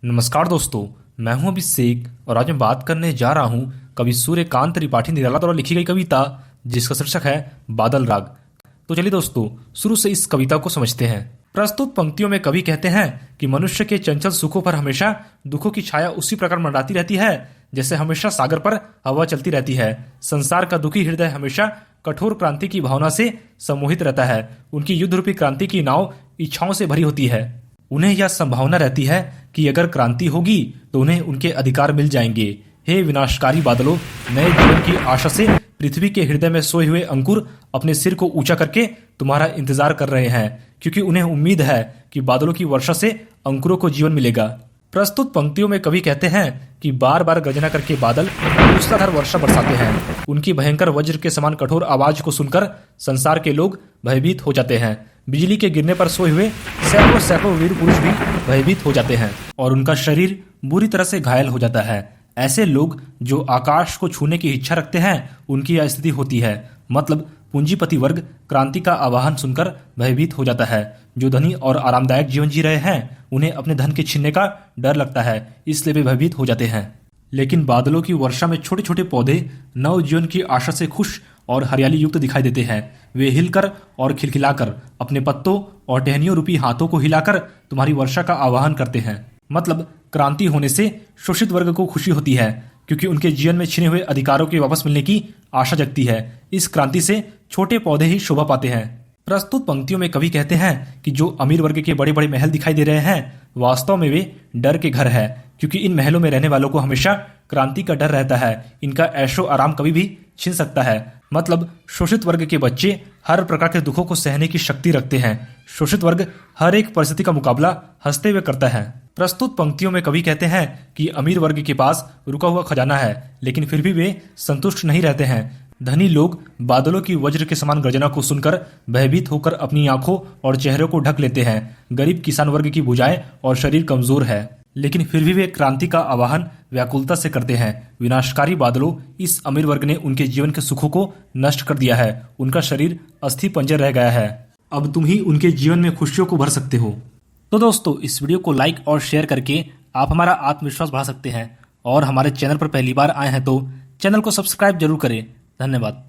नमस्कार दोस्तों, मैं हूं अभिषेक और आज मैं बात करने जा रहा हूं कवि सूर्यकांत त्रिपाठी निराला द्वारा लिखी गई कविता जिसका शीर्षक है बादल राग। तो चलिए दोस्तों, शुरू से इस कविता को समझते हैं। प्रस्तुत पंक्तियों में कवि कहते हैं कि मनुष्य के चंचल सुखों पर हमेशा दुखों की छाया उसी प्रकार मंडराती रहती है जैसे हमेशा सागर पर हवा चलती रहती है। संसार का दुखी हृदय हमेशा कठोर क्रांति की भावना से सम्मोहित रहता है। उनकी युद्ध रूपी क्रांति की नाव इच्छाओं से भरी होती है। उन्हें यह संभावना रहती है कि अगर क्रांति होगी तो उन्हें उनके अधिकार मिल जाएंगे। हे विनाशकारी बादलों, नए जीवन की आशा से पृथ्वी के हृदय में सोए हुए अंकुर अपने सिर को ऊंचा करके तुम्हारा इंतजार कर रहे हैं, क्योंकि उन्हें उम्मीद है कि बादलों की वर्षा से अंकुरों को जीवन मिलेगा। प्रस्तुत पंक्तियों में कवि कहते हैं कि बार बार गर्जना करके बादल मूसलाधार वर्षा बरसाते हैं। उनकी भयंकर वज्र के समान कठोर आवाज को सुनकर संसार के लोग भयभीत हो जाते हैं। बिजली के गिरने पर सोए हुए सैकड़ों सैकड़ों वीर पुरुष भी भयभीत हो जाते हैं और उनका शरीर बुरी तरह से घायल हो जाता है। ऐसे लोग जो आकाश को छूने की इच्छा रखते हैं उनकी यह स्थिति होती है। मतलब पूंजीपति वर्ग क्रांति का आह्वान सुनकर भयभीत हो जाता है। जो धनी और आरामदायक जीवन जी रहे हैं उन्हें अपने धन के छीनने का डर लगता है, इसलिए वे भयभीत हो जाते हैं। लेकिन बादलों की वर्षा में छोटे छोटे पौधे नव जीवन की आशा से खुश और हरियाली युक्त दिखाई देते हैं। वे हिलकर और खिलखिलाकर अपने पत्तों और टहनियों रूपी हाथों को हिलाकर तुम्हारी वर्षा का आह्वान करते हैं। मतलब क्रांति होने से शोषित वर्ग को खुशी होती है, क्योंकि उनके जीवन में छिने हुए अधिकारों के वापस मिलने की आशा जगती है। इस क्रांति से छोटे पौधे ही शोभा पाते हैं। प्रस्तुत पंक्तियों में कवि कहते हैं कि जो अमीर वर्ग के बड़े बड़े महल दिखाई दे रहे हैं वास्तव में वे डर के घर है, क्योंकि इन महलों में रहने वालों को हमेशा क्रांति का डर रहता है। इनका ऐशो आराम कभी भी छीन सकता है। मतलब शोषित वर्ग के बच्चे हर प्रकार के दुखों को सहने की शक्ति रखते हैं। शोषित वर्ग हर एक परिस्थिति का मुकाबला हंसते हुए करता है। प्रस्तुत पंक्तियों में कवि कहते हैं कि अमीर वर्ग के पास रुका हुआ खजाना है, लेकिन फिर भी वे संतुष्ट नहीं रहते हैं। धनी लोग बादलों की वज्र के समान गर्जना को सुनकर भयभीत होकर अपनी आंखों और चेहरों को ढक लेते हैं। गरीब किसान वर्ग की भुजाएं और शरीर कमजोर है, लेकिन फिर भी वे क्रांति का आह्वान व्याकुलता से करते हैं। विनाशकारी बादलों, इस अमीर वर्ग ने उनके जीवन के सुखों को नष्ट कर दिया है। उनका शरीर अस्थि पंजर रह गया है। अब तुम ही उनके जीवन में खुशियों को भर सकते हो। तो दोस्तों, इस वीडियो को लाइक और शेयर करके आप हमारा आत्मविश्वास बढ़ा सकते हैं और हमारे चैनल पर पहली बार आए हैं तो चैनल को सब्सक्राइब जरूर करें। धन्यवाद।